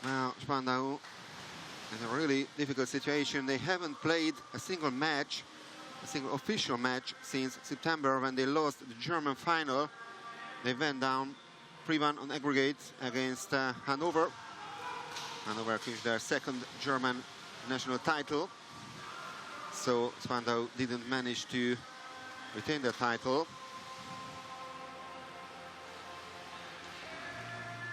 Well, Spandau in a really difficult situation. They haven't played a single match, a single official match since September when they lost the German final. They went down 3-1 on aggregate against Hanover. Hanover clinched their second German national title. So Spandau didn't manage to retain the title.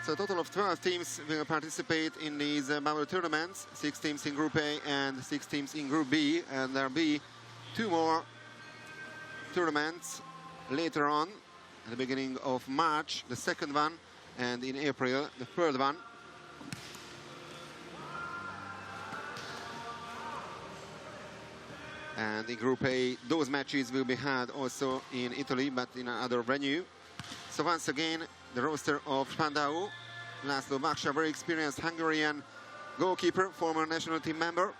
So a total of 12 teams will participate in these bubble tournaments. 6 teams in Group A and 6 teams in Group B. And there'll be 2 more tournaments later on, at the beginning of March, the second one, and in April, the third one. And in Group A, those matches will be had also in Italy, but in another venue. So once again, the roster of Spandau: László Baksa, very experienced Hungarian goalkeeper, former national team member.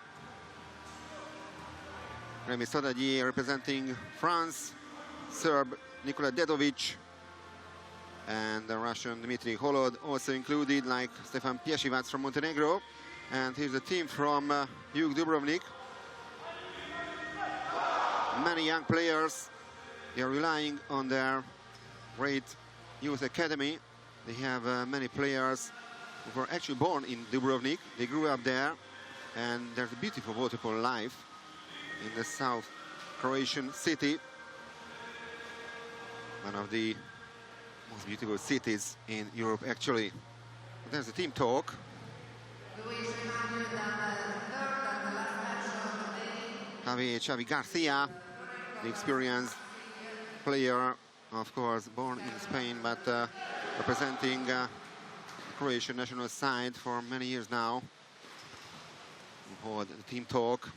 Remi Szadagyi representing France, Serb Nikola Dedovic, and the Russian Dmitry Holod also included, like Stefan Piesivac from Montenegro. And here's the team from Jug Dubrovnik. Many young players. They are relying on their great youth academy. They have many players who were actually born in Dubrovnik. They grew up there, and there's a beautiful waterpolo life in the South Croatian city. One of the most beautiful cities in Europe, actually. There's the team talk. Xavi Garcia, the experienced player, of course, born in Spain, but representing the Croatian national side for many years now. The team talk.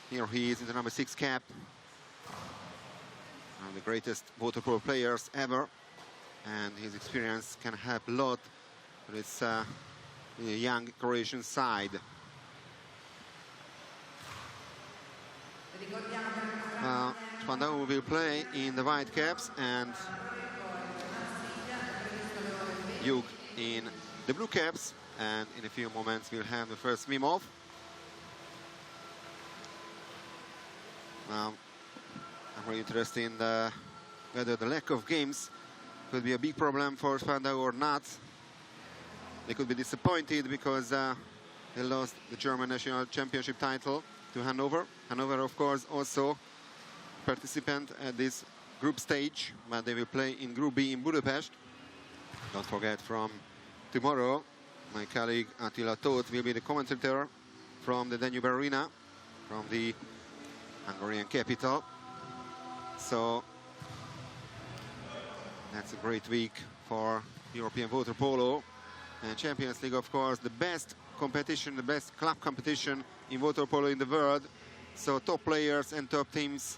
Here he is in the number 6 cap. One of the greatest waterpolo players ever, and his experience can help a lot to this young Croatian side. Spandau will play in the white caps and Jug in the blue caps, and in a few moments we'll have the first swim-off. I'm really interested in whether the lack of games could be a big problem for Spandau or not. They could be disappointed because they lost the German national championship title to Hanover. Hanover, of course, also participant at this group stage, but they will play in Group B in Budapest. Don't forget, from tomorrow, my colleague Attila Tóth will be the commentator from the Danube Arena, from the Hungarian capital. So that's a great week for European waterpolo. And Champions League, of course, the best competition, the best club competition in waterpolo in the world. So top players and top teams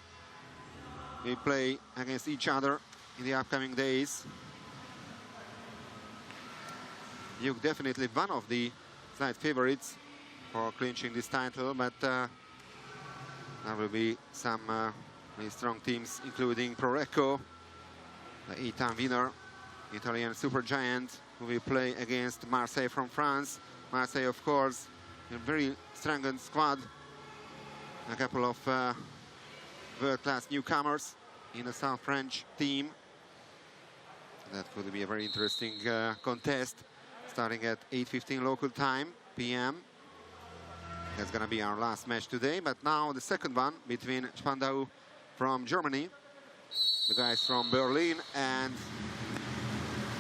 will play against each other in the upcoming days. Jug definitely one of the slight favorites for clinching this title, but there will be some really strong teams, including Prorecco, the 8-time winner, Italian supergiant, who will play against Marseille from France. Marseille, of course, a very strengthened squad. A couple of world-class newcomers in the South French team. That could be a very interesting contest, starting at 8:15 local time, p.m. That's going to be our last match today. But now the second one between Spandau from Germany, the guys from Berlin, and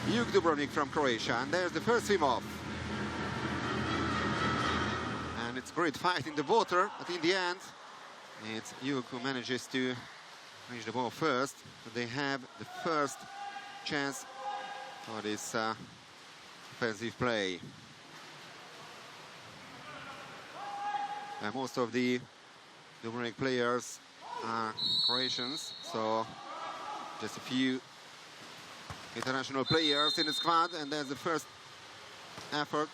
Jug Dubrovnik from Croatia. And there's the first swim-off. And it's a great fight in the water, but in the end, it's Jug who manages to reach the ball first. So they have the first chance for this offensive play. And most of the Dubrovnik players are Croatians, so just a few international players in the squad, and there's the first effort.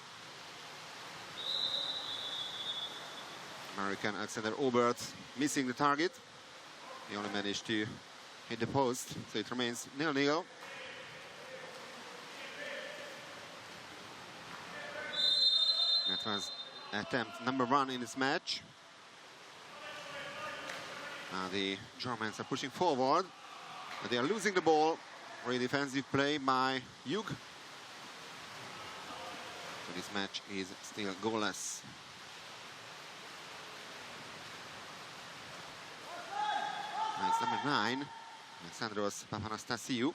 American Alexander Obert missing the target. He only managed to hit the post, so it remains 0-0. That was attempt number 1 in this match. Now the Germans are pushing forward. They are losing the ball. Very defensive play by Hug. So this match is still goalless. It's number 9, Alexandros Papanastasiou.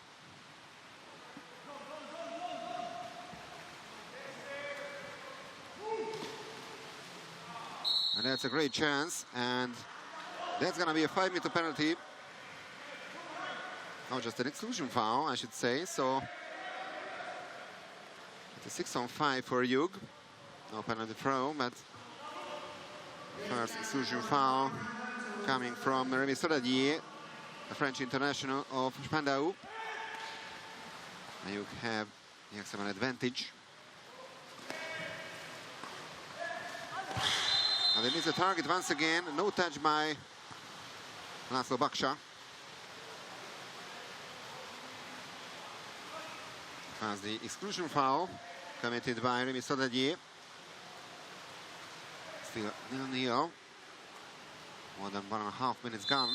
And that's a great chance, and that's going to be a 5-meter penalty. Oh, just an exclusion foul, I should say. So it's a 6-on-5 for Hug. No penalty throw, but first exclusion foul coming from Rémi Soladier, the French international of Spandau. And you have the excellent advantage. And they miss the target once again. No touch by Laszlo Baksha. As the exclusion foul committed by Rémi Soladier. Still 0-0. More than 1.5 minutes gone.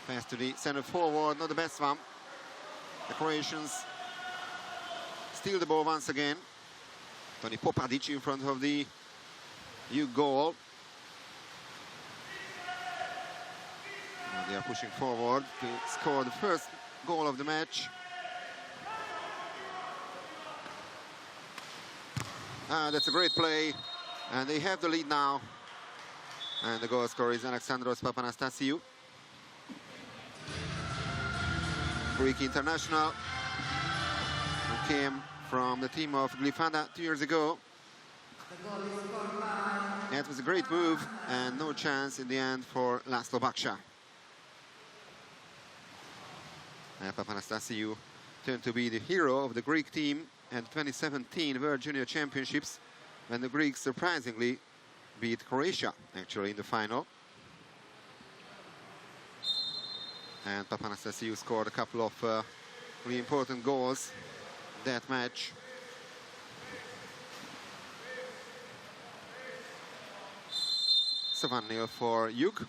Pass to the center forward, not the best one. The Croatians steal the ball once again. Toni Popadic in front of the Hug goal. Now they are pushing forward to score the first goal of the match. That's a great play. And they have the lead now. And the goal scorer is Alexandros Papanastasiou. Greek international who came from the team of Glyfada 2 years ago. It was a great move and no chance in the end for Laszlo Baksha. Papanastasiou turned to be the hero of the Greek team at 2017 World Junior Championships, when the Greeks surprisingly beat Croatia, actually, in the final. And Papanastasiou scored a couple of really important goals that match. It's a 1-0 for Hug.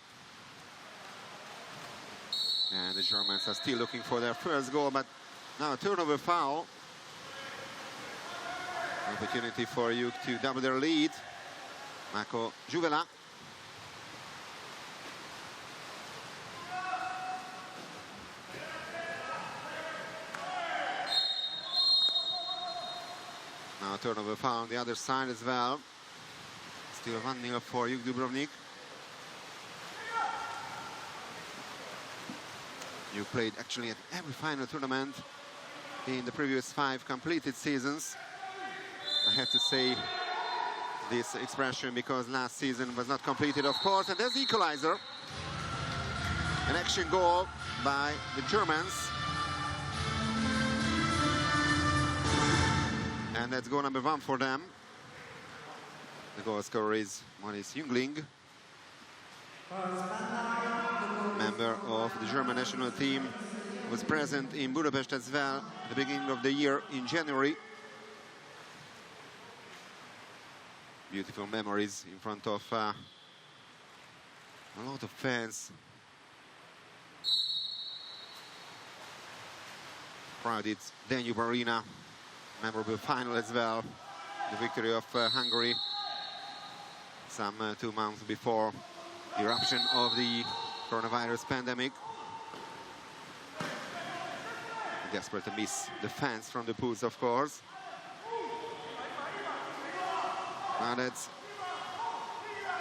And the Germans are still looking for their first goal, but now a turnover foul. Opportunity for Hug to double their lead. Marco Juvela. Now a turnover foul on the other side as well. Still 1-0 for Hug Dubrovnik. Hug played actually at every final tournament in the previous 5 completed seasons. I have to say this expression because last season was not completed, of course. And there's the equalizer. An action goal by the Germans. And that's goal number 1 for them. The goal scorer is Maurice Jungling, member of the German national team, was present in Budapest as well at the beginning of the year in January. Beautiful memories in front of a lot of fans. Crowded Danube Arena. Memorable final as well. The victory of Hungary some 2 months before the eruption of the coronavirus pandemic. Desperate to miss the fans from the booths, of course. Now that's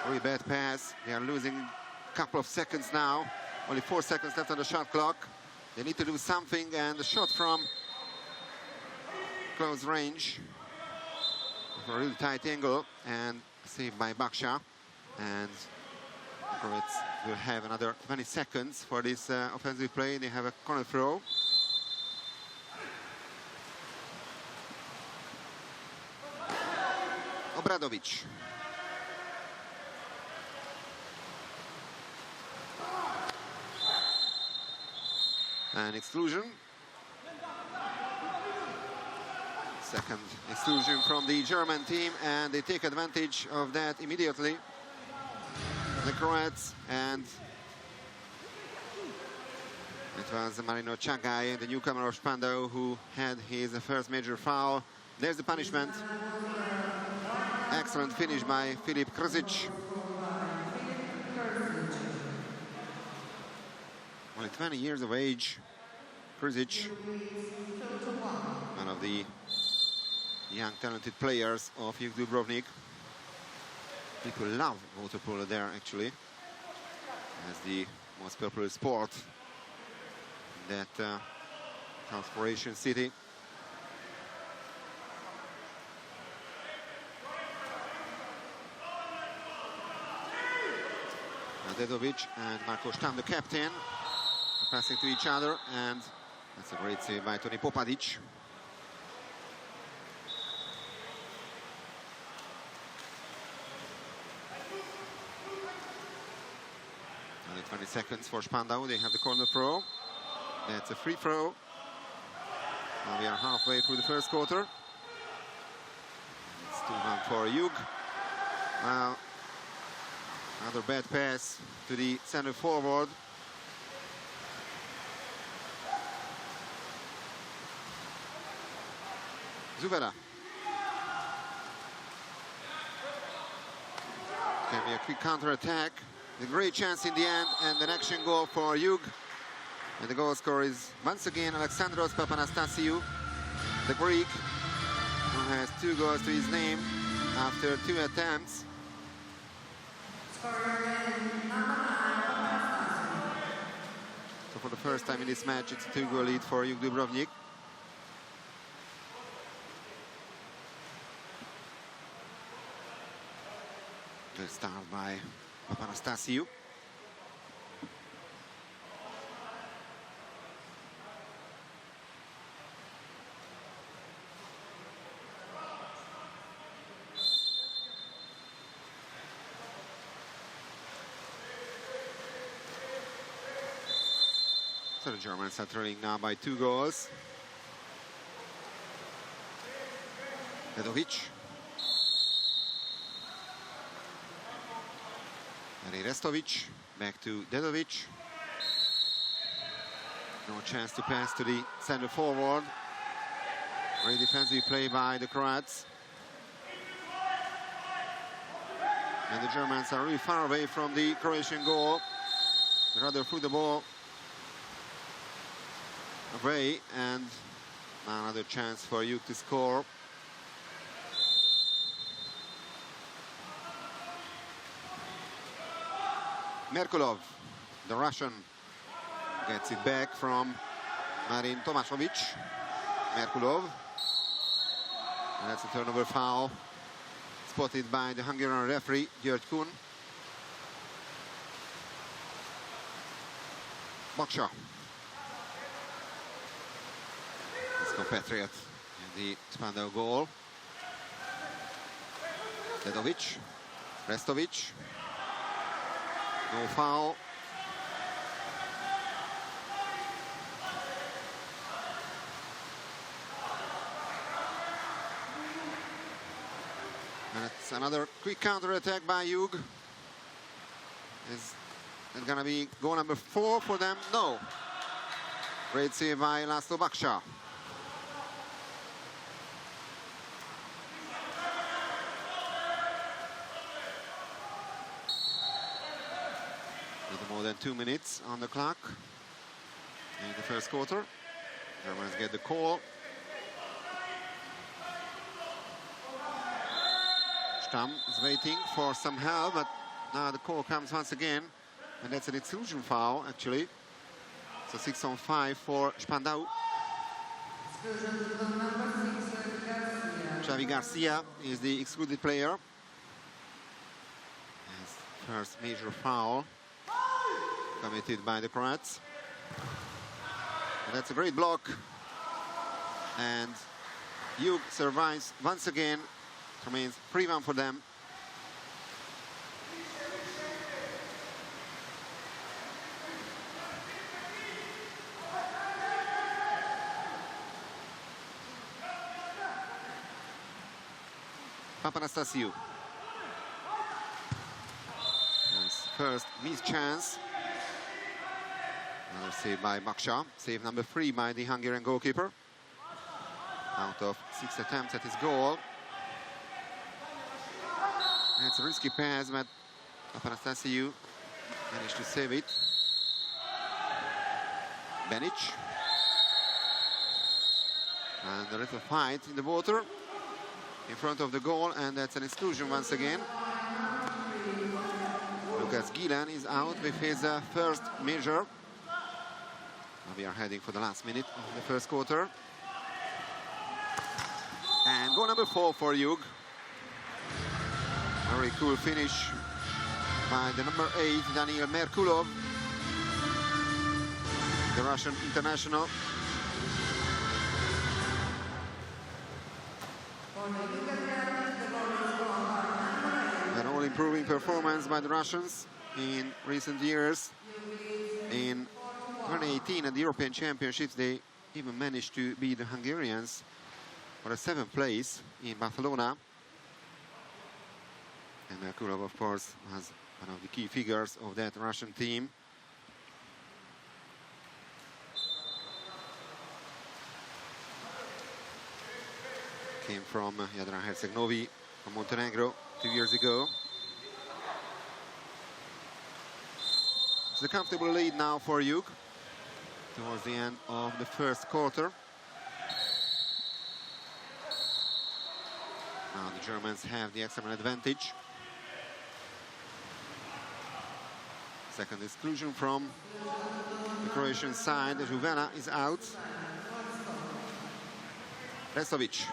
a very bad pass. They are losing a couple of seconds now. Only 4 seconds left on the shot clock. They need to do something, and the shot from close range, a really tight angle, and saved by Baksha. And Croats will have another 20 seconds for this offensive play. They have a corner throw. Obradovic. An exclusion. Second exclusion from the German team, and they take advantage of that immediately, the Croats. And it was Marino Chagai, the newcomer of Spandau, who had his first major foul. There's the punishment. Excellent finish by Filip Krzic. Only 20 years of age, Krzic, one of the young talented players of Juk Dubrovnik. People love waterpolo there, actually, as the most popular sport in that Croatian city. Dedovic and Marko Stam, the captain, are passing to each other, and that's a great save by Toni Popadic. Only 20 seconds for Spandau. They have the corner throw. That's a free throw. Now we are halfway through the first quarter. It's 2-1 for Juk. Now, another bad pass to the center forward. Zuvera. Can be a quick counter-attack. A great chance in the end, and an action goal for Juk. And the goal scorer is once again Alexandros Papanastasiou, the Greek, who has 2 goals to his name after 2 attempts. So for the first time in this match, it's a 2-goal lead for Juk Dubrovnik. Good start by Papanastasiou. So the Germans are trailing now by 2 goals. Dedovic. Restovic, back to Dedovic. No chance to pass to the center forward. Great defensive play by the Croats. And the Germans are really far away from the Croatian goal. They rather threw the ball away, and another chance for Juk to score. Merkulov, the Russian, gets it back from Marin Tomasovic. Merkulov. And that's a turnover foul, spotted by the Hungarian referee, György Kun. Baksha, his compatriot in the Spandau goal. Dedovic, Restovic. No foul. And it's another quick counter-attack by Juk. Is it gonna be goal number 4 for them? No. Great save by Laszlo Baksha. More than 2 minutes on the clock in the first quarter. Germans get the call. Stam is waiting for some help, but now the call comes once again, and that's an exclusion foul, actually. So 6-on-5 for Spandau. Xavi Garcia is the excluded player. His first major foul committed by the Croats. And that's a great block. And Juk survives once again. It remains 3-1 for them. Papanastasiou. Nice first missed chance. Another save by Baksha. Save number 3 by the Hungarian goalkeeper. Out of 6 attempts at his goal. That's a risky pass, but Papanastasiou managed to save it. Benic. And a little fight in the water in front of the goal, and that's an exclusion once again. Lucas Gilan is out with his first measure. Now we are heading for the last minute of the first quarter. And goal number 4 for Jug. Very cool finish by the number 8, Daniil Merkulov, the Russian international. An all-improving performance by the Russians in recent years. In 2018 at the European Championships, they even managed to beat the Hungarians for a 7th place in Barcelona. And Merkulov, of course, was one of the key figures of that Russian team. Came from Jadran Herceg-Novi, from Montenegro 2 years ago. It's a comfortable lead now for Jug towards the end of the first quarter. Now the Germans have the extra advantage. Second exclusion from the Croatian side. Juvena is out. Restovic.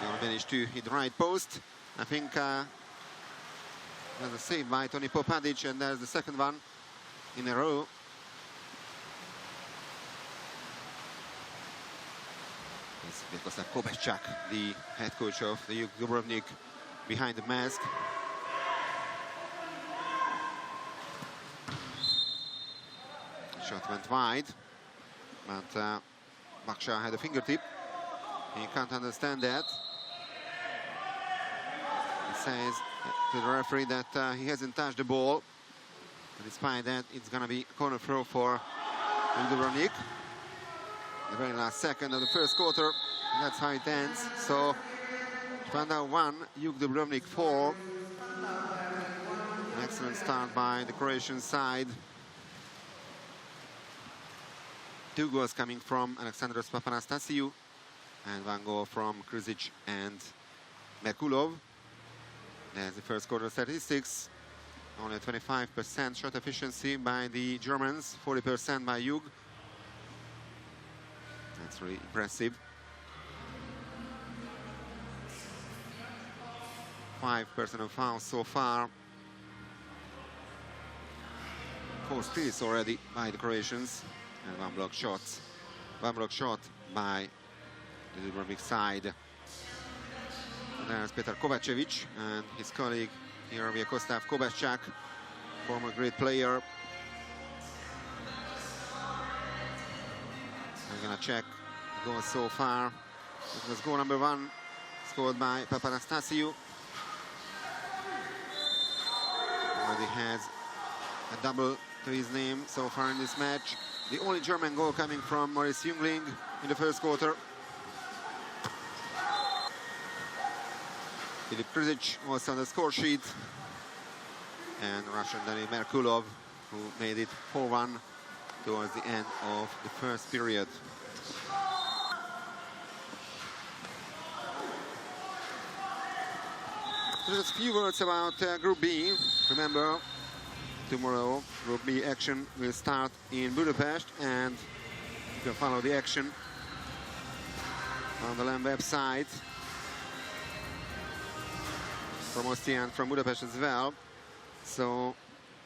They managed to hit the right post. I think there's a save by Toni Popadic, and there's the second one in a row. It's Vyacheslav Kobeschak, the head coach of the Jug Dubrovnik, behind the mask. Shot went wide, but Baksha had a fingertip. He can't understand that. He says to the referee that he hasn't touched the ball. But despite that, it's going to be a corner throw for Dubrovnik. The very last second of the first quarter, that's how it ends. So Spandau 1, Jug Dubrovnik 4. An excellent start by the Croatian side. 2 goals coming from Alexandros Papanastasiou, and 1 goal from Krzic and Merkulov. There's the first quarter statistics. Only 25% shot efficiency by the Germans, 40% by Jug. That's really impressive. 5 personal fouls so far. 4 steals already by the Croatians, and 1 block shot. 1 block shot by the Dubrovnik side. And there's Petar Kovacevic and his colleague here, Vyacheslav Kobeschak, former great player. I'm gonna check the goals so far. It was goal number 1, scored by Papanastasiou. Already has a double to his name so far in this match. The only German goal coming from Maurice Jungling in the first quarter. Filip Krzic was on the score sheet. And Russian Daniil Merkulov, who made it 4-1 towards the end of the first period. Just a few words about Group B. Remember, tomorrow Group B action will start in Budapest, and you can follow the action on the LAM website from Ostia and from Budapest as well. So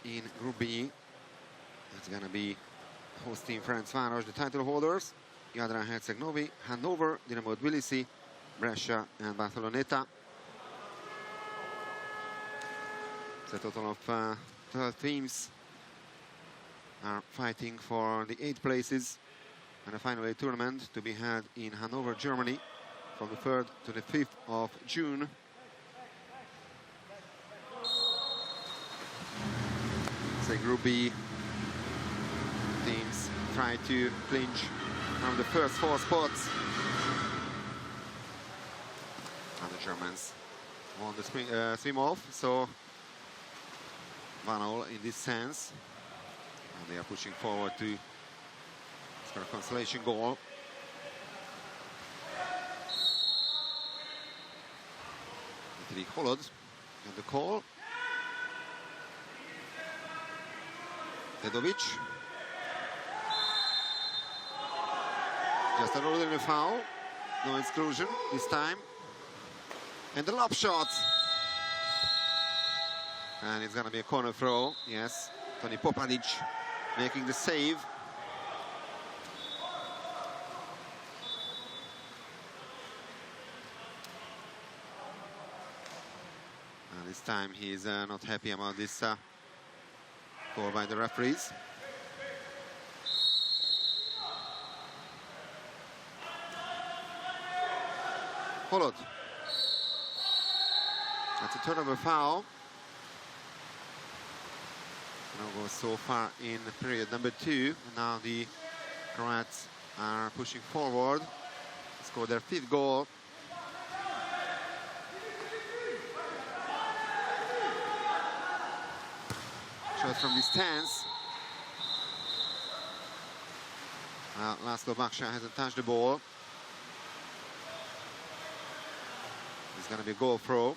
in Group B, it's going to be hosting Ferencváros, the title holders, Jadran Herceg-Novi, Hannover, Dinamo Tbilisi, Brescia and Barceloneta. The total of 12 teams are fighting for the 8 places, and a final A tournament to be held in Hanover, Germany from the 3rd to the 5th of June. So Group B teams try to clinch from the first 4 spots. And the Germans won the swim off, so 1-all in this sense. And they are pushing forward to score a consolation goal. Dmitry Holod got the call. Dedovic. Just an ordinary foul. No exclusion this time. And the lob shot. And it's going to be a corner throw. Yes, Toni Popadic making the save. And this time he's not happy about this call by the referees. Holod. That's a turnover foul. Now goes so far in period number 2. And now the Croats are pushing forward. Score their 5th goal. Shot from distance. Laszlo Baksha hasn't touched the ball. It's going to be a goal throw.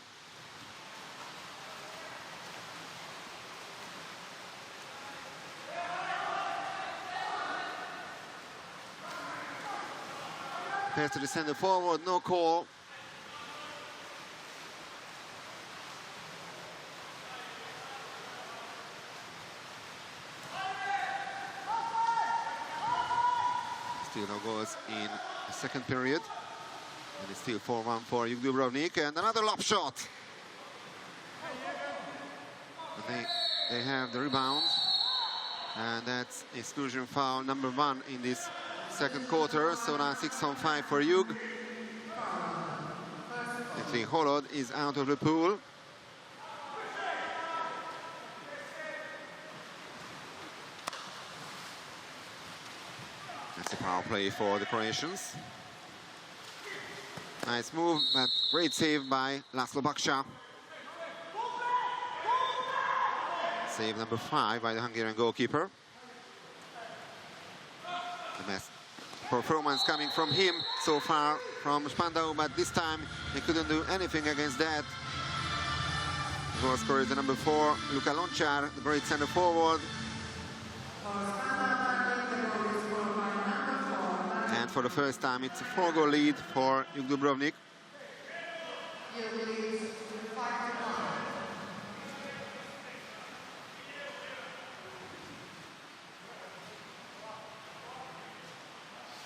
Pass to the center forward, no call. Still no goals in the second period. And it's still 4-1 for Dubrovnik. And another lob shot. And they have the rebound. And that's exclusion foul number 1 in this second quarter. So now 6-on-5 for Jug. Dmitry Holod is out of the pool. That's a power play for the Croatians. Nice move, but great save by Laszlo Baksha. Save number 5 by the Hungarian goalkeeper. The best performance coming from him so far from Spandau, but this time he couldn't do anything against that. Goal scorer is the number 4, Luka Lončar, the great center forward. And for the first time, it's a 4-goal lead for Dubrovnik.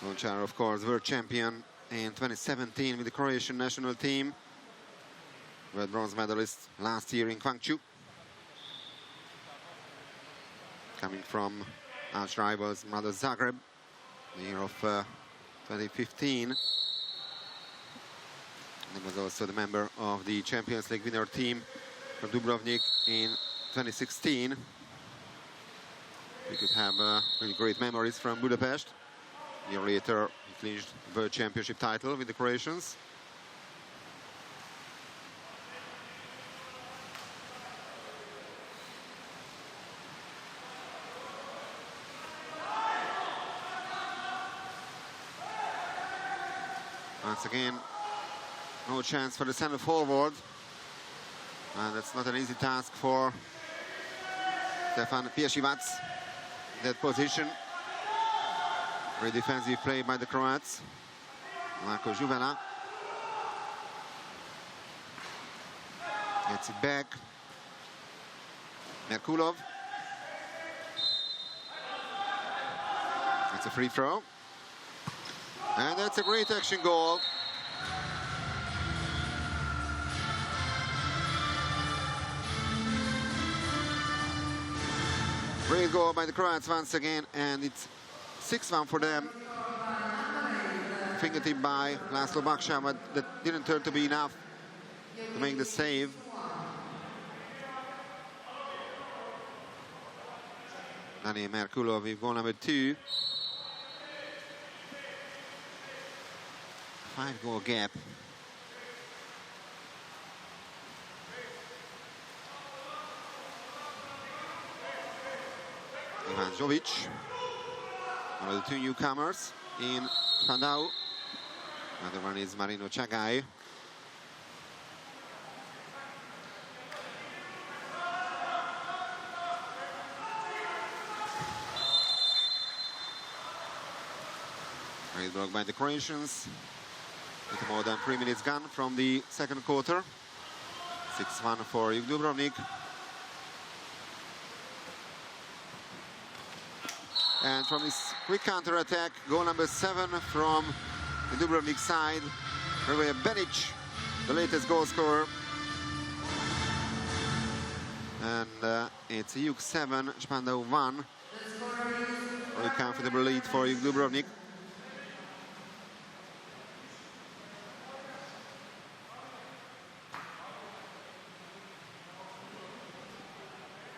Lončar, of course, world champion in 2017 with the Croatian national team. World bronze medalist last year in Gwangju. Coming from arch rivals Mladá Zagreb, the year of 2015. He was also the member of the Champions League winner team for Dubrovnik in 2016. We could have really great memories from Budapest. A year later, he clinched the World Championship title with the Croatians. Once again, no chance for the center forward. And that's not an easy task for Stefan Piesivac in that position. Very defensive play by the Croats. Marko Juvela gets it back. Merkulov. It's a free throw. And that's a great action goal. Great goal by the Croats once again, and it's 6-1 for them. Fingertip by Laszlo Baksha, but that didn't turn to be enough to make the save. Daniel Merkulov with goal number 2. 5-goal gap. Ivan Jovic, one of the 2 newcomers in Spandau. Another one is Marino Chagai. Great block by the Croatians. With more than 3 minutes gone from the second quarter. 6-1 for Dubrovnik. And from this quick counter-attack, goal number 7 from the Dubrovnik side. Hrvoje Benic, the latest goal scorer. And it's Juk 7, Spandau 1. Very comfortable lead for Dubrovnik.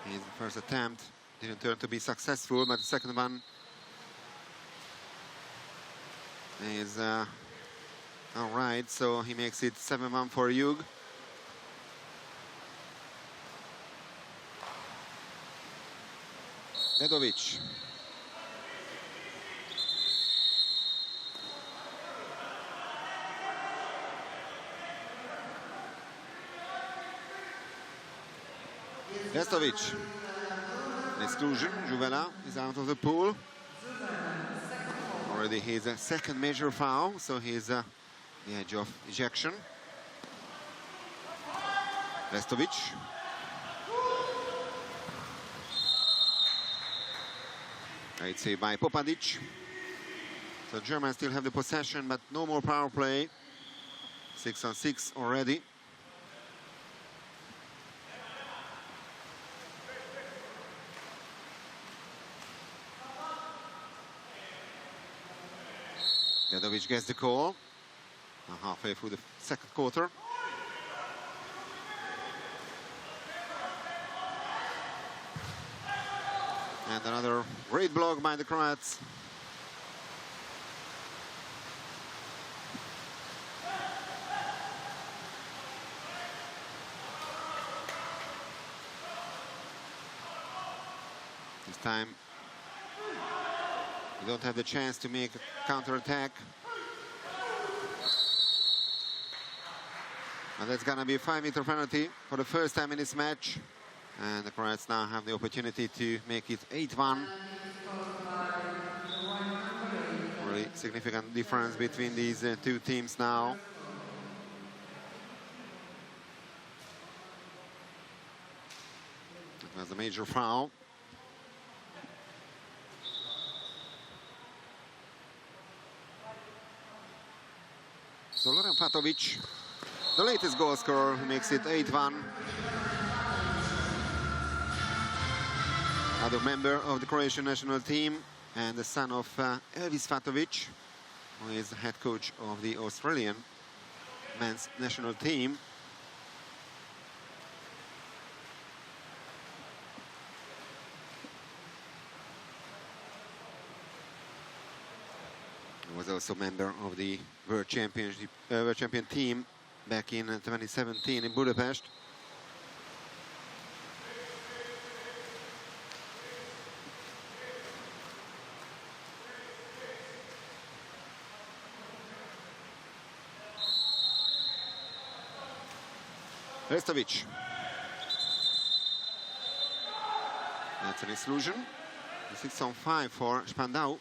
His first attempt didn't turn to be successful, but the second one is all right. So he makes it 7-1 for Jug. Nedovic. Vestovic. An exclusion. Juvela is out of the pool. Already his second major foul, so he's the edge of ejection. Vestovic. Great save by Popadic. So Germans still have the possession, but no more power play. 6-on-6 already. Nedovic gets the call. Halfway through the second quarter. And another great block by the Croats. This time, we don't have the chance to make a counter-attack. And that's gonna be a 5-meter penalty for the first time in this match. And the Croats now have the opportunity to make it 8-1. Really significant difference between these two teams now. It was a major foul. So Loren Fatovic, the latest goal scorer, who makes it 8-1. Another member of the Croatian national team and the son of Elvis Fatovic, who is the head coach of the Australian men's national team. He was also a member of the World Champion team back in 2017 in Budapest. Vestovic. That's an exclusion. 6-on-5 for Spandau.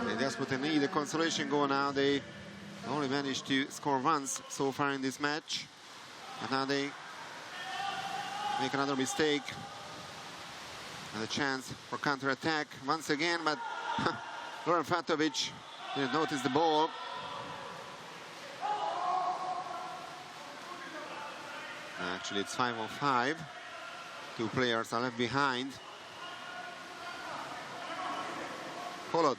They desperately need a consolation goal now. They only managed to score once so far in this match. And now they make another mistake. And a chance for counter-attack once again, but Loren Fatovic didn't notice the ball. Actually, it's 5-on-5. Two players are left behind. Holod.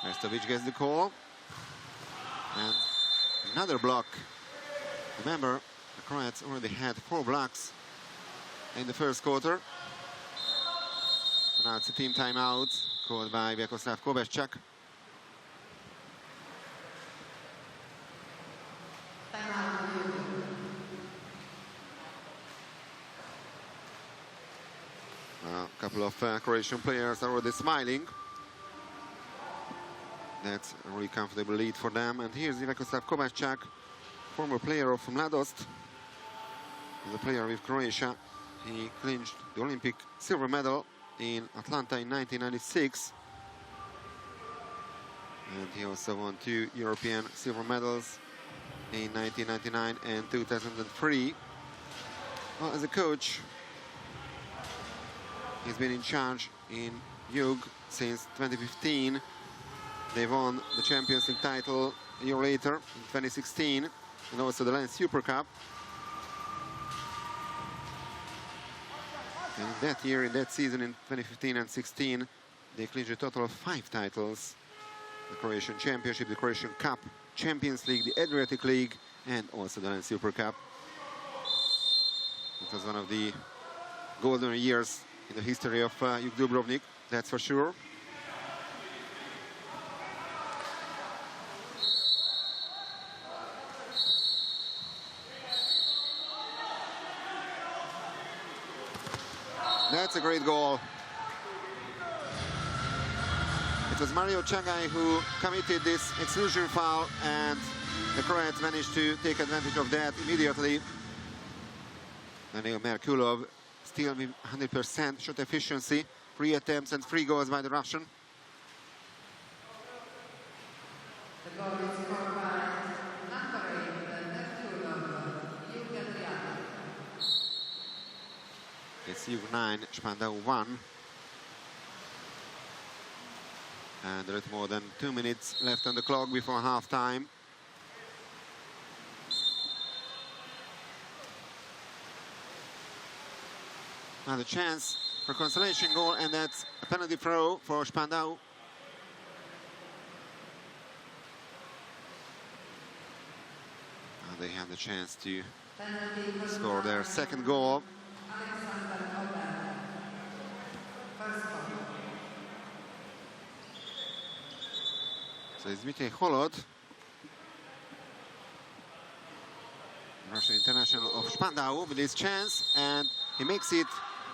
Restovic gets the call. And another block. Remember, the Croats already had 4 blocks in the first quarter. Now it's a team timeout called by Vyacheslav Kovaschak. A couple of Croatian players are already smiling. That's a really comfortable lead for them. And here's Vyacheslav Kovaschak, former player of Mladost, the player with Croatia. He clinched the Olympic silver medal in Atlanta in 1996. And he also won 2 European silver medals in 1999 and 2003. Well, as a coach, he's been in charge in Jug since 2015. They won the Champions League title a year later in 2016, and also the Lens Super Cup. And that year, in that season, in 2015 and 16, they clinched a total of 5 titles. The Croatian Championship, the Croatian Cup, Champions League, the Adriatic League, and also the Lens Super Cup. It was one of the golden years in the history of Jug Dubrovnik, that's for sure. That's a great goal. It was Mario Chagai who committed this exclusion foul, and the Croats managed to take advantage of that immediately. Daniel Merkulov still with 100% shot efficiency, 3 attempts and 3 goals by the Russian. The goal is scored by number 8, Merkulov, Bulgaria. It's Jug 9, Spandau 1. And there is more than 2 minutes left on the clock before half-time. Another chance for consolation goal, and that's a penalty throw for Spandau. And they have the chance to score their second goal. So it's Dmitry Holod, Russian international of Spandau, with his chance, and he makes it.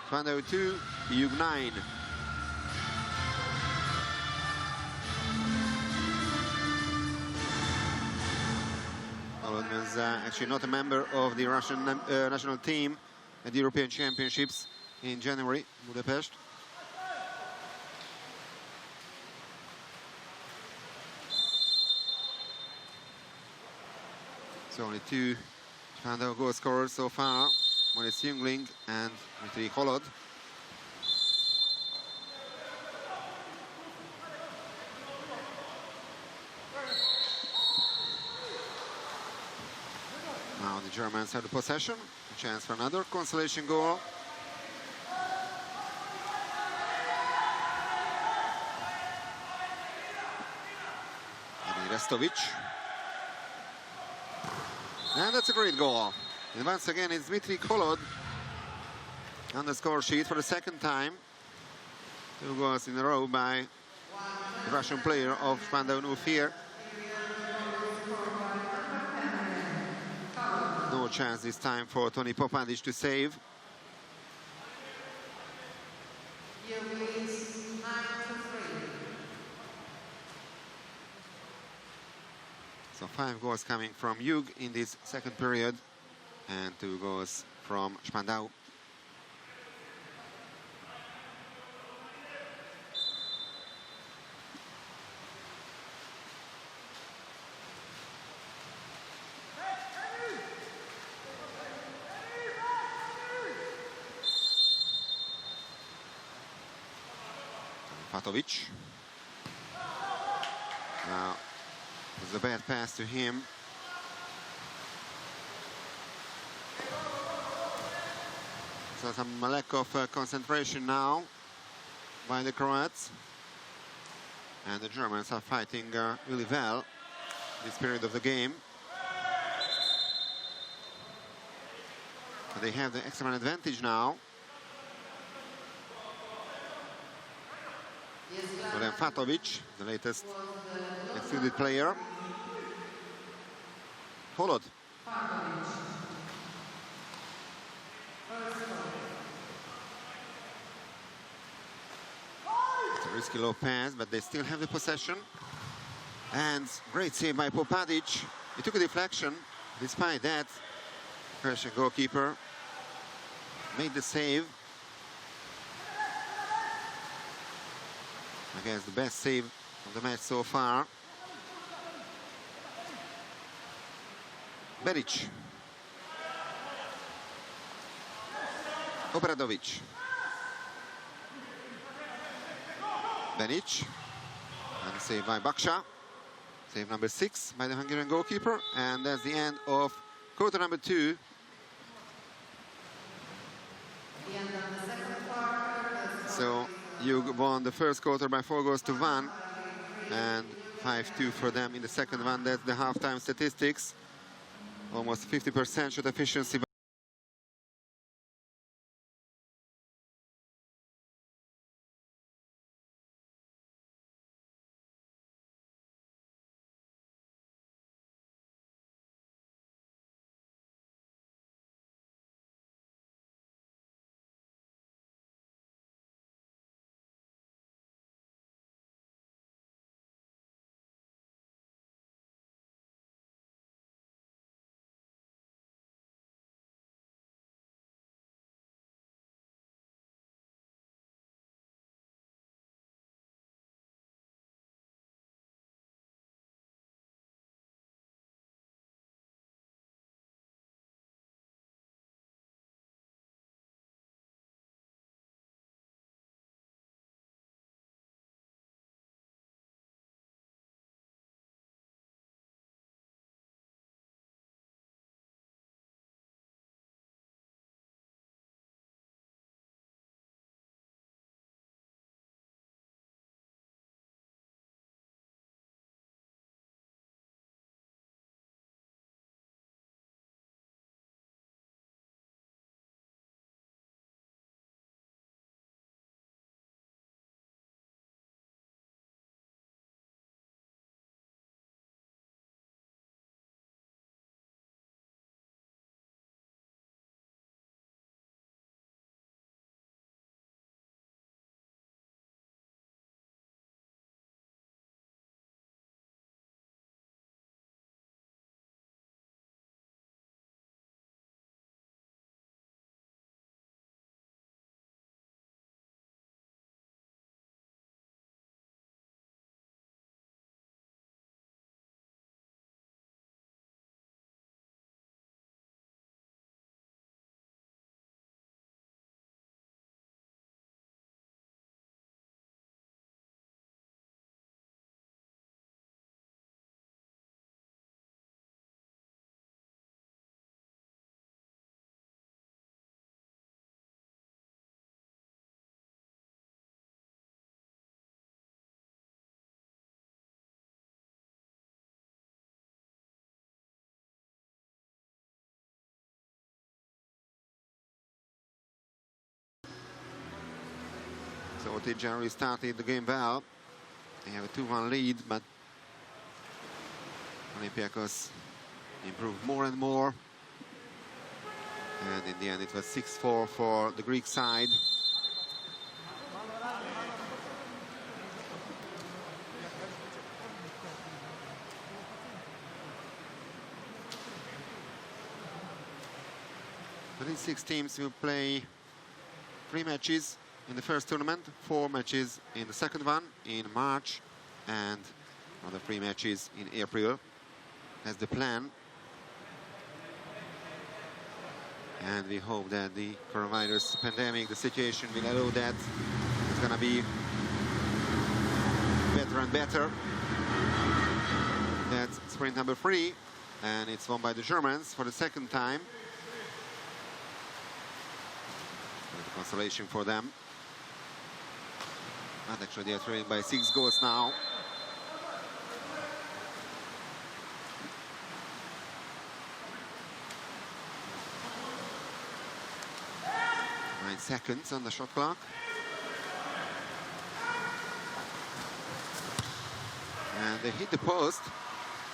Spandau 2, Jug 9. Holod was actually not a member of the Russian national team at the European Championships in January, Budapest. So only 2 Spandau goal scorers so far, Moritz Jungling and Dmitry Holod. Now the Germans have the possession, a chance for another consolation goal. And Restovic. And that's a great goal. And once again, it's Dmitry Holod on the score sheet for the second time. 2 goals in a row by the Russian player of Spandau Nufir. No chance this time for Tony Popadic to save. So 5 goals coming from Jug in this second period, and 2 goals from Spandau. Patovic. Now, it was a bad pass to him. So some lack of concentration now by the Croats. And the Germans are fighting really well this period of the game. They have the extra man advantage now. Goran Fatovic, the latest excluded player. Followed. It's a risky low pass, but they still have the possession. And great save by Popadic. He took a deflection. Despite that, Croatian goalkeeper made the save. I guess the best save of the match so far. Beric. Obradovic. Benic. And save by Baksha. Save number 6 by the Hungarian goalkeeper. And that's the end of quarter number 2. So you won the first quarter by 4-1 and 5-2 for them in the second one. That's the halftime statistics. Almost 50% shot efficiency. So they generally started the game well. They have a 2-1 lead, but Olympiacos improved more and more. And in the end, it was 6-4 for the Greek side. But these 6 teams will play 3 matches in the first tournament, 4 matches in the second one in March, and another 3 matches in April. That's the plan. And we hope that the coronavirus pandemic, the situation will allow that. It's gonna be better and better. That's sprint number 3, and it's won by the Germans for the second time. With consolation for them. But actually they are trailing by 6 goals now. 9 seconds on the shot clock. And they hit the post,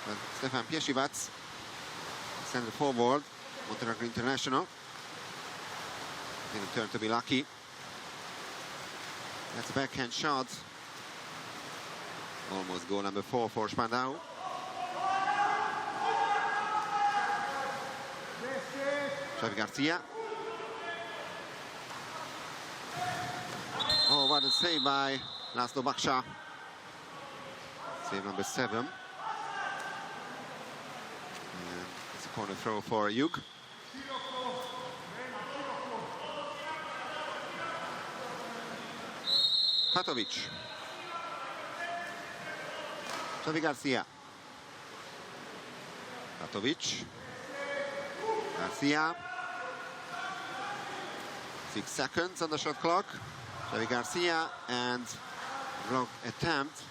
but Stefan Piesivac sent it forward. Montenegro international. Didn't turn to be lucky. That's a backhand shot. Almost goal number 4 for Spandau. Xavi Garcia. Oh, what a save by Laszlo Baksha. Save number 7. And it's a corner throw for Jug. Patovic. Xavi Garcia. Patovic. Garcia. 6 seconds on the shot clock. Xavi Garcia and block attempt.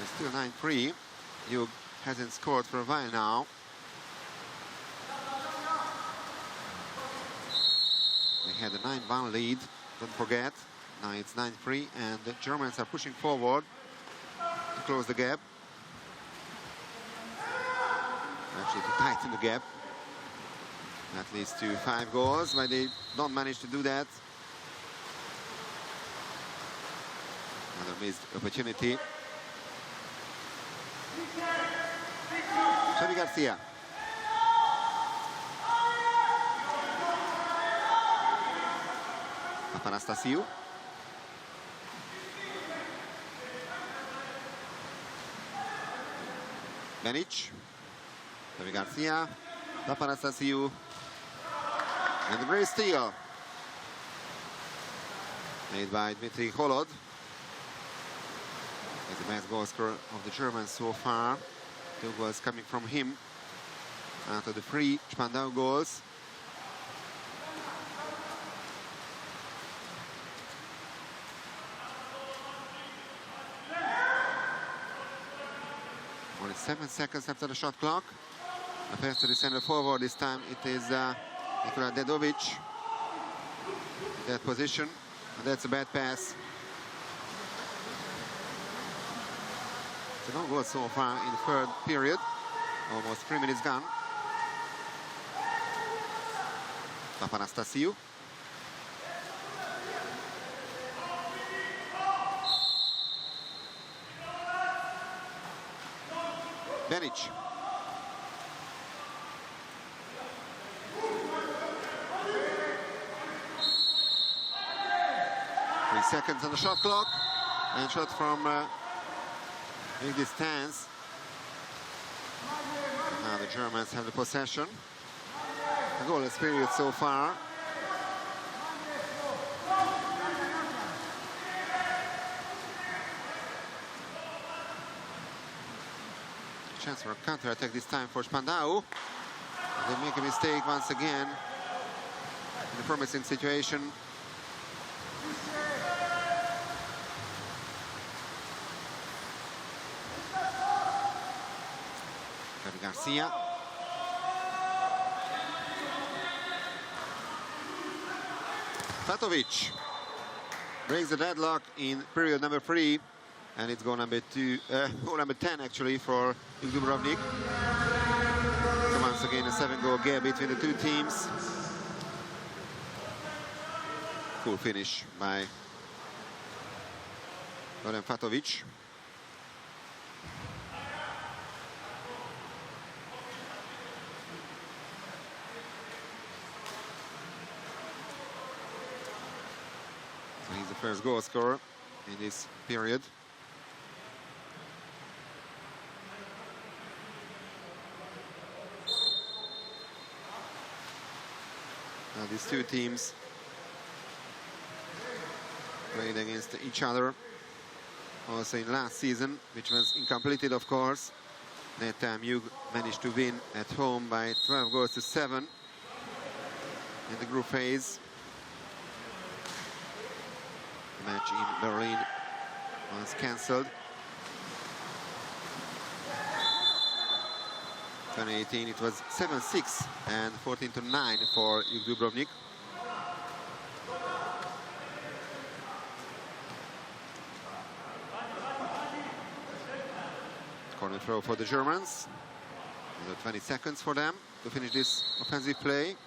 It's still 9-3. Jug hasn't scored for a while now. They had a 9-1 lead, don't forget. Now it's 9-3, and the Germans are pushing forward to close the gap. Actually, to tighten the gap. That leads to 5 goals, but they don't manage to do that. Another missed opportunity. Xavi Garcia. Papanastasiou. Benic. Xavi Garcia. Papanastasiou. And the great steal. Made by Dmitry Holod. He's the best goal scorer of the Germans so far. 2 goals coming from him. Out of the 3 Spandau goals. Only 7 seconds after the shot clock. A pass to the center forward. This time it is Nikola Dedovic in that position. And that's a bad pass. It's a long goal so far in the 3rd period. Almost 3 minutes gone. Papanastasiou. Benic. Three seconds on the shot clock. And shot from big distance. Now the Germans have the possession. A goalless period so far. Chance for a counter-attack this time for Spandau. They make a mistake once again in a promising situation. Xavi Garcia. Patovic breaks the deadlock in period number 3. And it's goal number 10 actually for Dubrovnik. So once again a 7-goal gap between the 2 teams. Cool finish by Goran Patovic. So he's the first goal scorer in this period. Now these 2 teams played against each other also in last season, which was incompleted, of course. That time Jug managed to win at home by 12 goals to 7 in the group phase. The match in Berlin was cancelled. 2018 it was 7-6 and 14-9 for Dubrovnik. Corner throw for the Germans. Another 20 seconds for them to finish this offensive play. And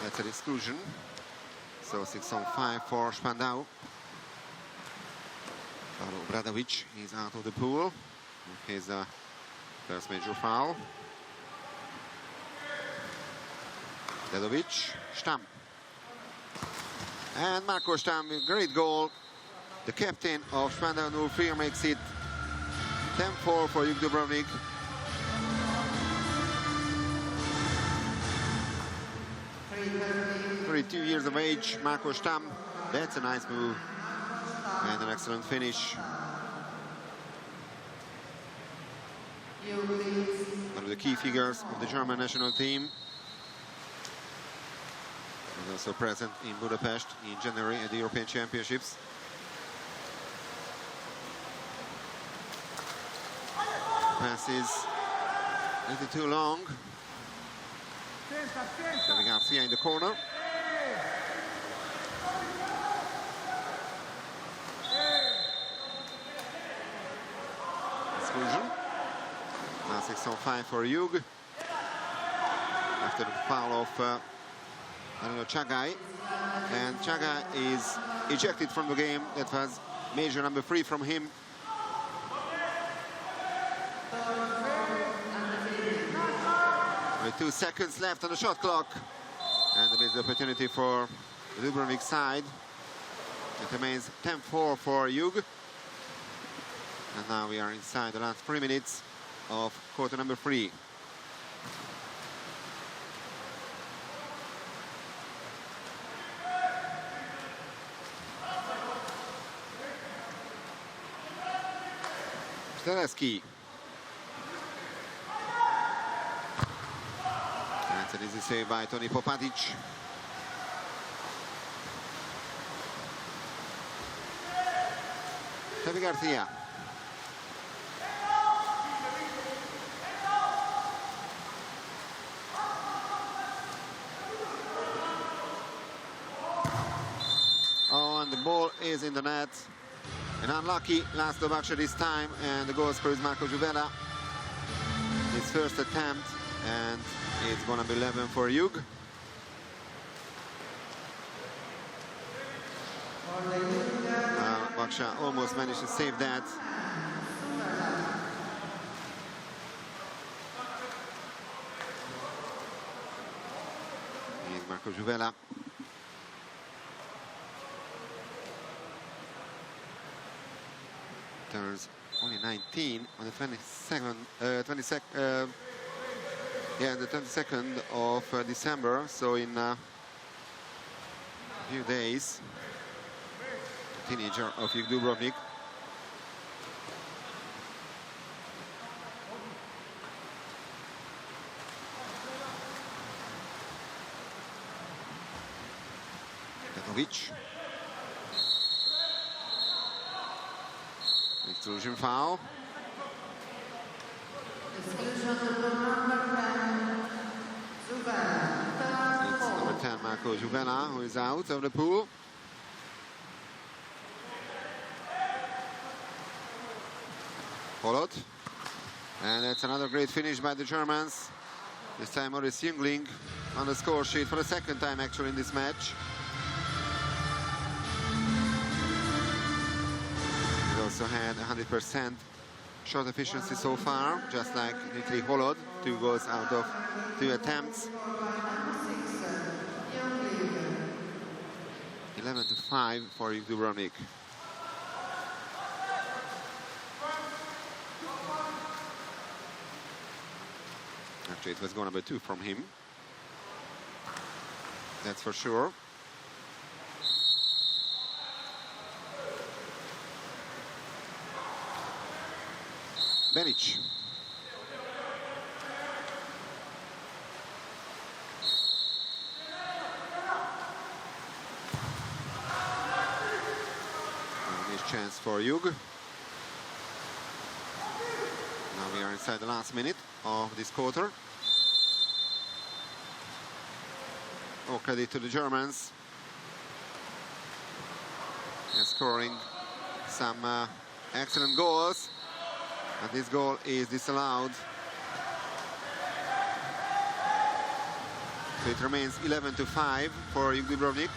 that's an exclusion. So 6-on-5 for Spandau. Paolo Bradovic is out of the pool. His first major foul. Dedovic, Stamm. And Marco Stamm with great goal. The captain of Spandau 04 makes it 10-4 for Dubrovnik. Three 32 years of age, Marco Stamm. That's a nice move and an excellent finish. One of the key figures of the German national team. Was also present in Budapest in January at the European Championships. Passes a little too long. David Garcia in the corner. Exclusion. Now 6-on-5 for Hug. After the foul of Chagai. And Chagai is ejected from the game. That was major number 3 from him. Only 2 seconds left on the shot clock. And there is the opportunity for the Dubrovnik side. It remains 10-4 for Hug. And now we are inside the last 3 minutes of quarter number 3. Steleski. That's an easy save by Toni Popatic. David Garcia. Oh, and the ball is in the net. An unlucky last departure this time, and the goal scorer is Marco Juvela. His first attempt, and it's gonna be 11 for Hug. Baksha almost managed to save that. Here's Marco Juvela. Turns only 19 on the 22nd, the 22nd of December. So in a few days, teenager of Dubrovnik. Dedovic. Exclusion foul. Exclusion number 10, Juvela. It's number 10, Marco Juvela, who is out of the pool. Followed. And that's another great finish by the Germans. This time Maurice Jungling on the score sheet for the second time actually in this match. He also had 100% shot efficiency so far, just like Dmitry Holod. 2 goals out of 2 attempts. 11-5 for Dubrovnik. Actually, it was goal number 2 from him. That's for sure. Benic. Nice chance for Hug. Now we are inside the last minute of this quarter. All credit to the Germans. And scoring some excellent goals. And this goal is disallowed. So it remains 11-5 for Dubrovnik.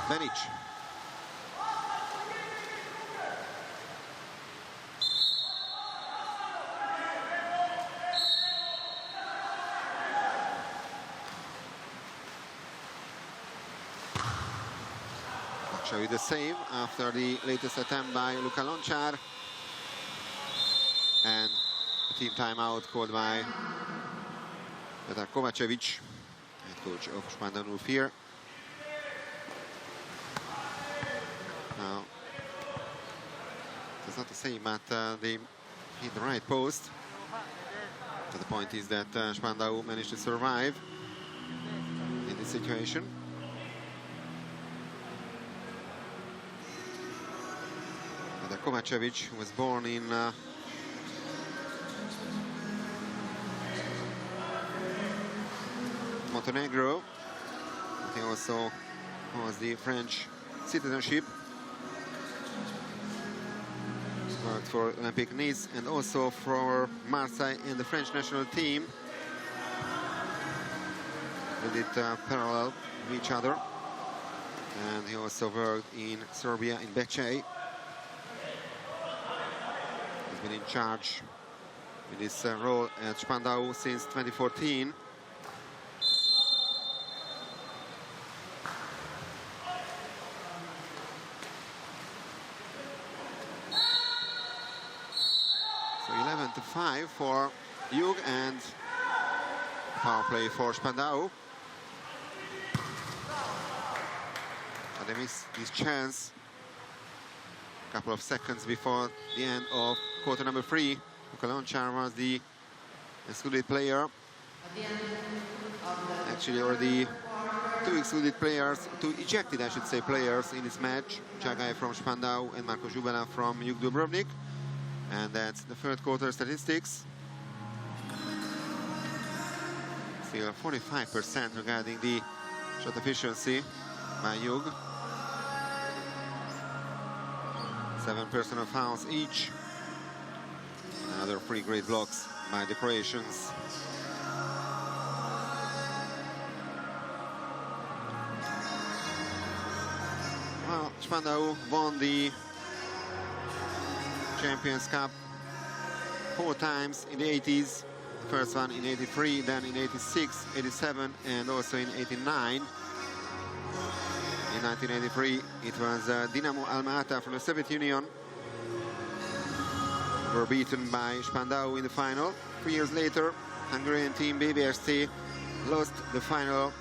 Benic. With the save after the latest attempt by Luka Lončar. And a team timeout called by Petar Kovacevic, head coach of Spandau Nulfear. Now, it's not the same, but they hit the right post. So the point is that Spandau managed to survive in this situation. Kovacevic, who was born in Montenegro. He also has the French citizenship. Worked for Olympique Nice and also for Marseille and the French national team. They did parallel with each other. And he also worked in Serbia, in Becce. Been in charge with this role at Spandau since 2014. So 11-5 for Jug and power play for Spandau. And they missed this chance a couple of seconds before the end of quarter number 3. Luka Lončar was the excluded player. Actually, already two excluded players, two ejected, I should say, players in this match. Chagai from Spandau and Marco Jubela from Jug Dubrovnik. And that's the third quarter statistics. Still 45% regarding the shot efficiency by Jug. 7 personal fouls each. Another 3 great blocks by the Croatians. Well, Spandau won the Champions Cup 4 times in the 80s. The first one in 83, then in 86, 87, and also in 89. In 1983, it was Dinamo Alma-Ata from the Soviet Union. Were beaten by Spandau in the final. 3 years later, Hungarian team BBST lost the final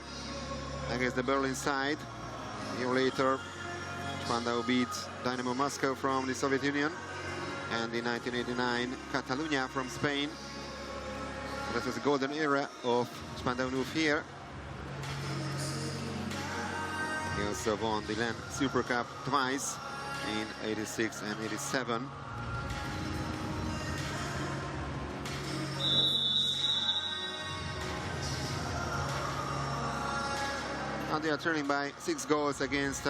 against the Berlin side. A year later, Spandau beat Dynamo Moscow from the Soviet Union. And in 1989, Catalunya from Spain. That was the golden era of Spandau Nulfear. He also won the LAN Super Cup twice in 86 and 87. And they are turning by 6 goals against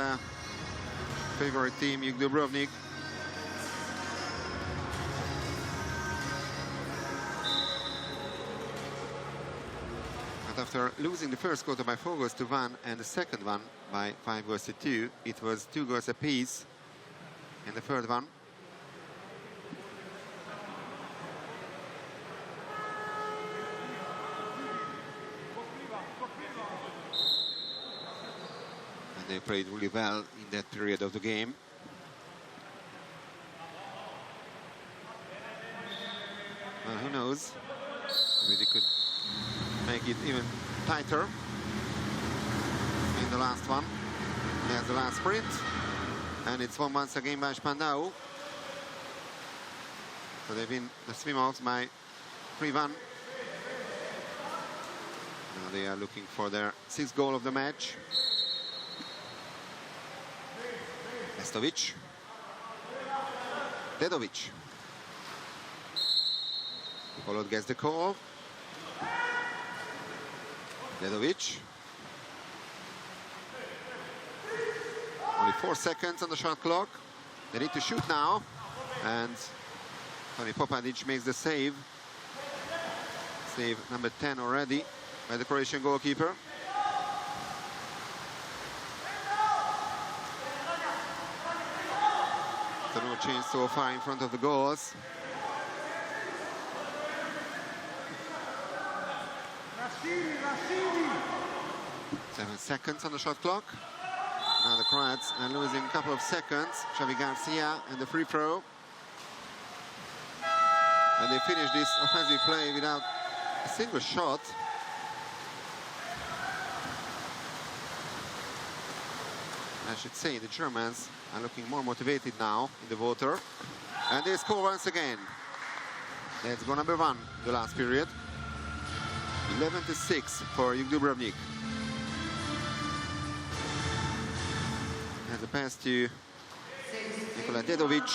favorite team Jug Dubrovnik. But after losing the first quarter by 4 goals to 1 and the second one by 5 goals to 2, it was 2 goals apiece in the third one. And they played really well in that period of the game. Well, who knows? Maybe they could make it even tighter in the last one. There's the last sprint. And it's won once again by Spandau. So they've been the swim-offs by 3-1. Now they are looking for their 6th goal of the match. Vestovic. Dedovic. Polot gets the call. Dedovic. Only 4 seconds on the shot clock. They need to shoot now. And Toni Popadic makes the save. Save number 10 already by the Croatian goalkeeper. So no change so far in front of the goals. 7 seconds on the shot clock. Now the Croats are losing a couple of seconds. Xavi Garcia and the free throw. And they finish this offensive play without a single shot. I should say the Germans are looking more motivated now in the water. And they score once again. Let's go number 1, the last period. 11-6 for Juk Dubrovnik. And the pass to Nikola Dedovic,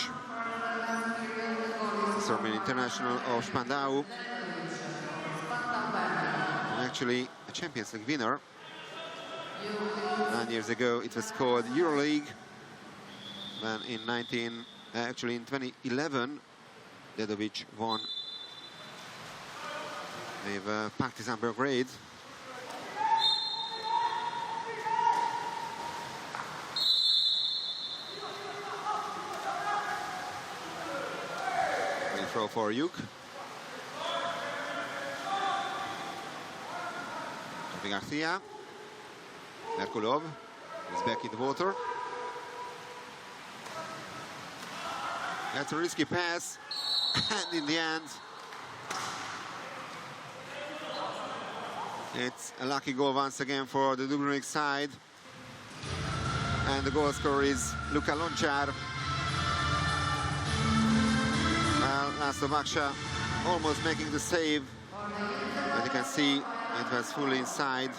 Serbian international of Spandau. And actually a Champions League winner. 9 years ago it was called EuroLeague. Then in 2011, Dedovic won with Partizan Belgrade. Free throw for Juk. Xavi Garcia. Merkulov is back in the water. That's a risky pass, and in the end, it's a lucky goal once again for the Dubrovnik side. And the goal scorer is Luka Lončar. Laszlo Baksa almost making the save, but you can see it was fully inside.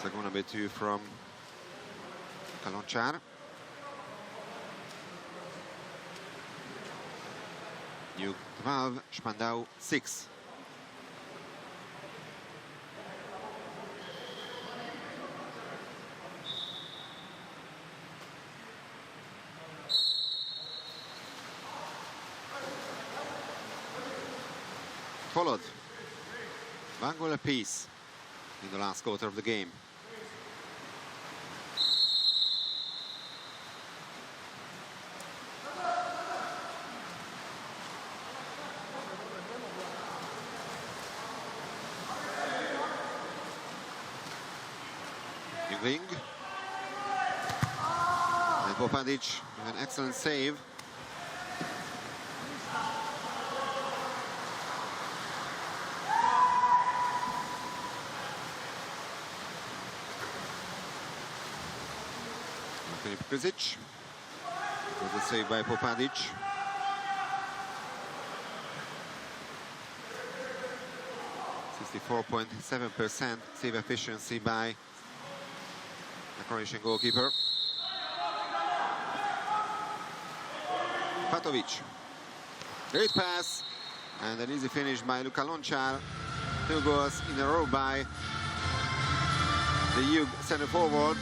So goal number 2 from Lončar. Juk 12, Spandau 6. Followed. 1 goal apiece in the last quarter of the game. And Popadic with an excellent save. Filip Krzic. It was a save by Popadic. .7% save efficiency by the Croatian goalkeeper. Patovic. Great pass. And an easy finish by Luka Lončar. 2 goals in a row by the Juk center forward.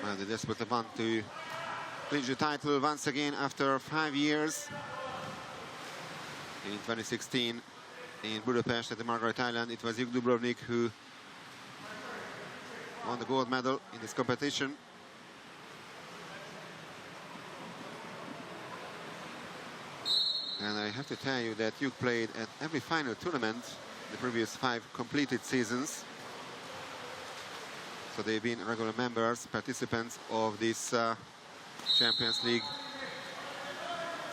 Well, they desperately want to clinch the title once again after 5 years. In 2016 in Budapest at the Margaret Island, it was Juk Dubrovnik who won the gold medal in this competition. And I have to tell you that Juk played at every final tournament the previous 5 completed seasons. So they've been regular members, participants of this Champions League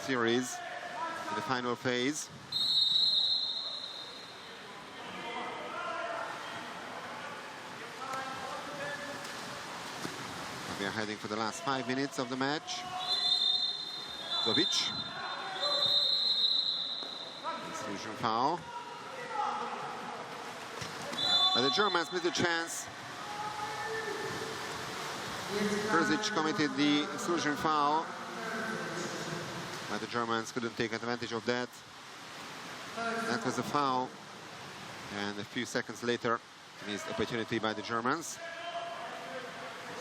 series in the final phase. We are heading for the last 5 minutes of the match. Zovic. Exclusion foul. But the Germans missed a chance. Krzic committed the exclusion foul, but the Germans couldn't take advantage of that. That was a foul, and a few seconds later, missed opportunity by the Germans.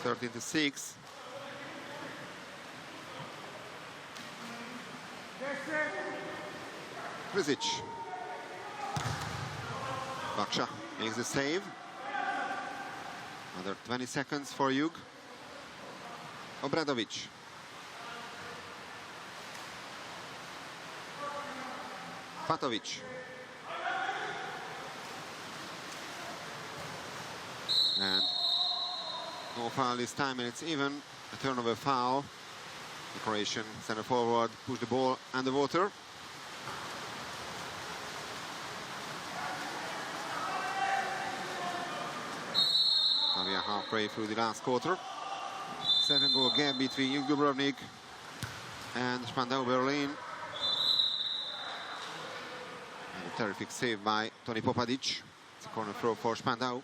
13-6. Krzic. Baksha makes the save. Another 20 seconds for Jug. Obradovic. Fatovic. And no foul this time, and it's even a turnover foul. The Croatian center forward pushed the ball underwater. Now we are halfway through the last quarter. 7-goal gap between Jug Dubrovnik and Spandau Berlin. And a terrific save by Toni Popadic. It's a corner throw for Spandau.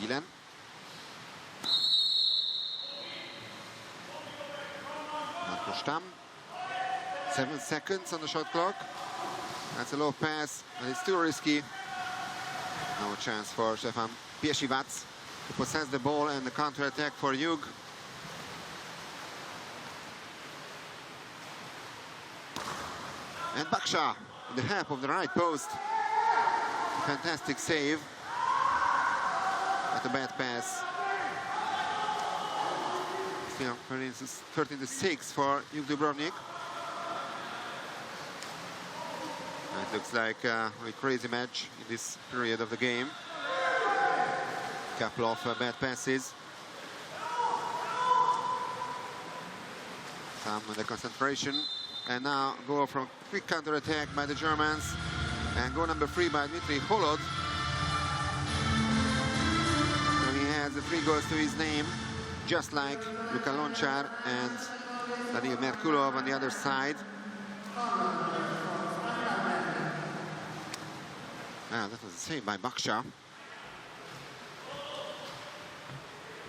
Gilen. Marco Stamm. 7 seconds on the shot clock. That's a low pass, and it's too risky. No chance for Stefan Piesivac to possess the ball, and the counter-attack for Jug. And Baksha, in the half of the right post. Fantastic save. But a bad pass. Still 13-6 for Jug Dubrovnik. It looks like a really crazy match in this period of the game. Couple of bad passes. Some of the concentration. And now goal from quick counter-attack by the Germans. And goal number 3 by Dmitry Holod. So he has the 3 goals to his name, just like Luka Lončar and Daniil Merkulov on the other side. That was a save by Baksha.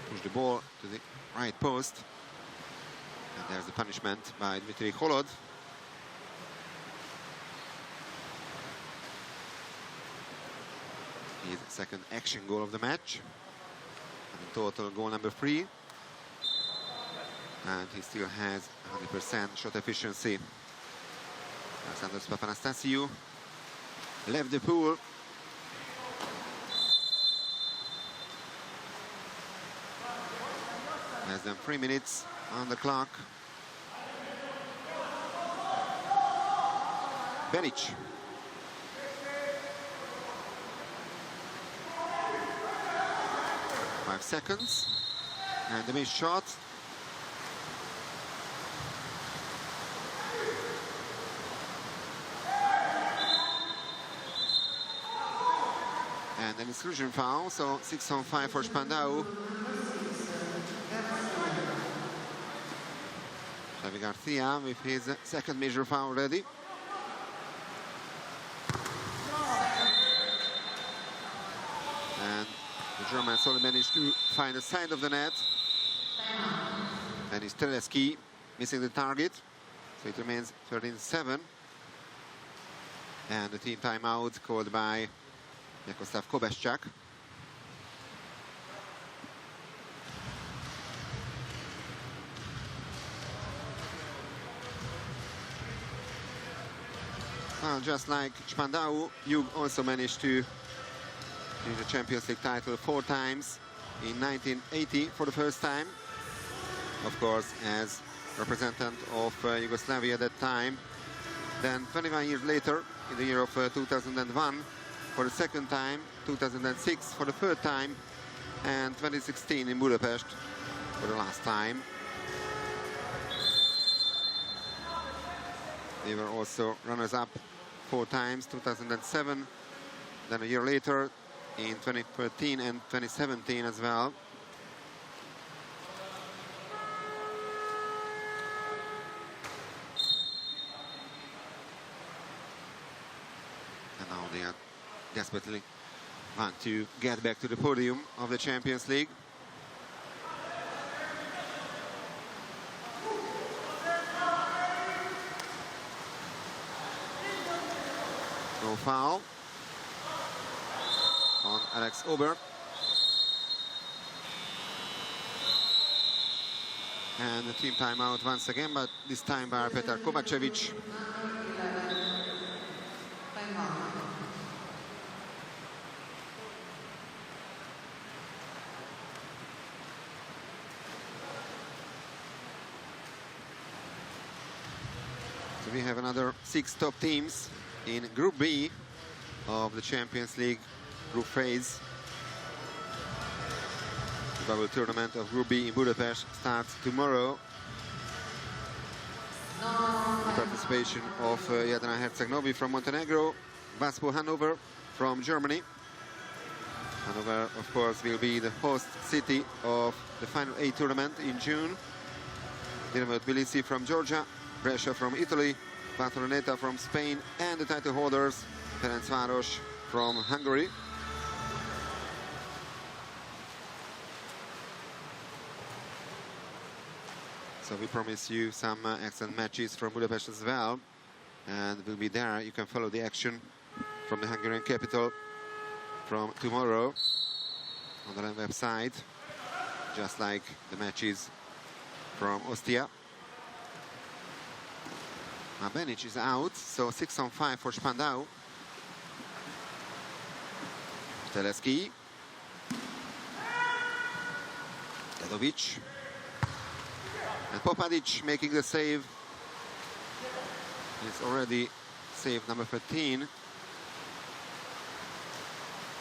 Push the ball to the right post. And there's the punishment by Dmitry Holod. His second action goal of the match. And in total, goal number 3. And he still has 100% shot efficiency. Alexandros Papanastasiou left the pool. Less than 3 minutes on the clock. Beric. Five seconds. And the missed shot. And an exclusion foul, so 6-on-5 for Spandau. Xavi Garcia with his second major foul ready. And the Germans only managed to find the side of the net. And it's Teleski missing the target. So it remains 13-7. And the team timeout called by Jakoslav Kobeschak. Well, just like Spandau, Jug also managed to win the Champions League title 4 times. In 1980 for the first time, of course, as representative of Yugoslavia at that time. Then 21 years later, in the year of 2001, for the second time, 2006 for the third time, and 2016 in Budapest for the last time. They were also runners-up 4 times, 2007, then a year later, in 2013 and 2017 as well. And now they are desperately want to get back to the podium of the Champions League. No foul on Alex Ober. And the team timeout once again, but this time by Petar Kovacevic. So we have another 6 top teams in Group B of the Champions League group phase. The bubble tournament of Group B in Budapest starts tomorrow. The participation of Jadran Herceg-Novi from Montenegro, Vaspo Hanover from Germany. Hanover, of course, will be the host city of the Final 8 tournament in June. Dinamo Tbilisi from Georgia, Brescia from Italy, Barceloneta from Spain, and the title holders, Ferencváros from Hungary. So we promise you some excellent matches from Budapest as well, and we'll be there. You can follow the action from the Hungarian capital from tomorrow on the website, just like the matches from Ostia. Now Benic is out, so 6-on-5 for Spandau. Teleski. Dedovic. And Popadic making the save. It's already save number 13.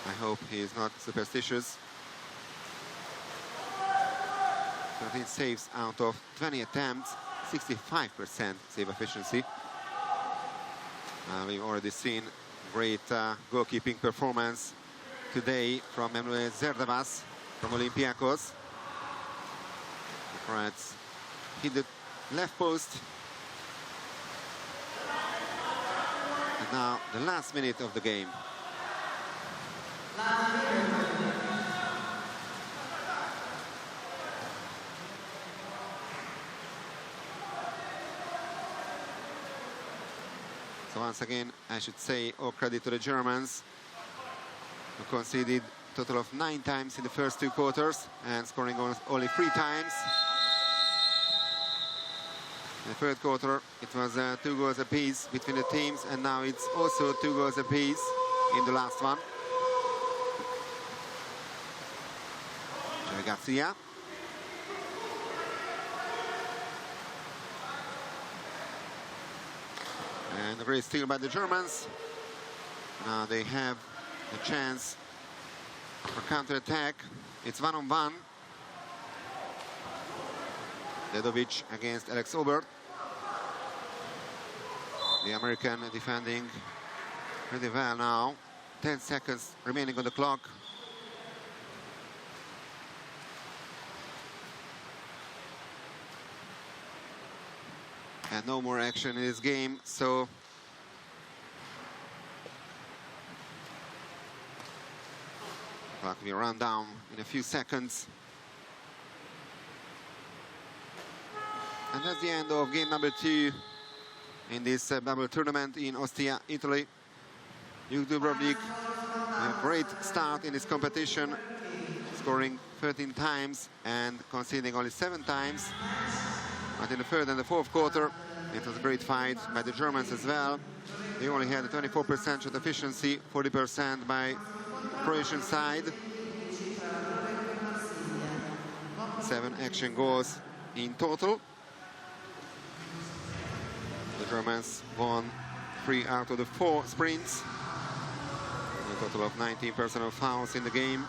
I hope he is not superstitious. 13 saves out of 20 attempts, 65% save efficiency. We've already seen great goalkeeping performance today from Emre Zerdavas from Olympiacos. The Croats hit the left post. And now the last minute of the game. So once again, I should say all credit to the Germans, who conceded a total of 9 times in the first 2 quarters and scoring only 3 times. In the third quarter, it was 2 goals apiece between the teams, and now it's also 2 goals apiece in the last one. Javi Garcia. And a great steal by the Germans. Now they have a chance for counter-attack. It's 1-on-1. Dedovic against Alex Ober. The American defending pretty well now. 10 seconds remaining on the clock. And no more action in this game, so the clock will run down in a few seconds. And that's the end of game number 2 in this bubble tournament in Ostia, Italy. Dubrovnik, a great start in this competition, scoring 13 times and conceding only 7 times. But in the third and the fourth quarter, it was a great fight by the Germans as well. They only had a 24% shot efficiency, 40% by Croatian side. 7 action goals in total. The Germans won 3 out of the 4 sprints. A total of 19 personal fouls in the game.